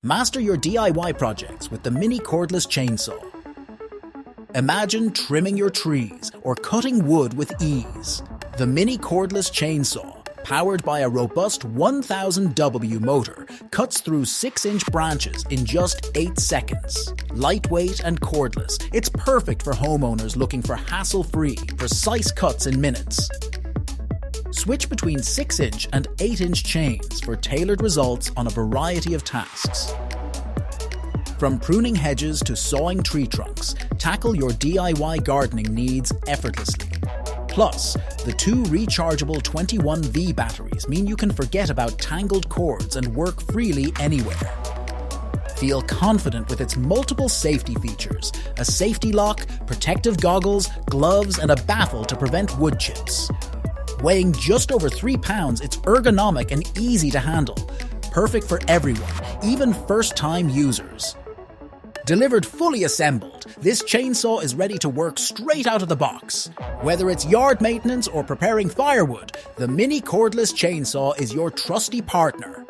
Master your DIY projects with the mini cordless chainsaw. Imagine trimming your trees or cutting wood with ease. The mini cordless chainsaw, powered by a robust 1000W motor, cuts through 6-inch branches in just 8 seconds. Lightweight and cordless, it's perfect for homeowners looking for hassle-free, precise cuts in minutes. Switch between 6-inch and 8-inch chains for tailored results on a variety of tasks. From pruning hedges to sawing tree trunks, tackle your DIY gardening needs effortlessly. Plus, the 2 rechargeable 21V batteries mean you can forget about tangled cords and work freely anywhere. Feel confident with its multiple safety features: a safety lock, protective goggles, gloves, and a baffle to prevent wood chips. Weighing just over 3 pounds, it's ergonomic and easy to handle. Perfect for everyone, even first-time users. Delivered fully assembled, this chainsaw is ready to work straight out of the box. Whether it's yard maintenance or preparing firewood, the mini cordless chainsaw is your trusty partner.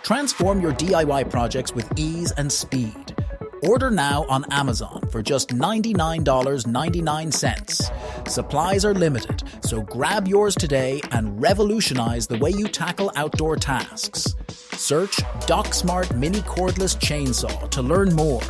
Transform your DIY projects with ease and speed. Order now on Amazon for just $99.99. Supplies are limited, so grab yours today and revolutionize the way you tackle outdoor tasks. Search DocSmart Mini Cordless Chainsaw to learn more.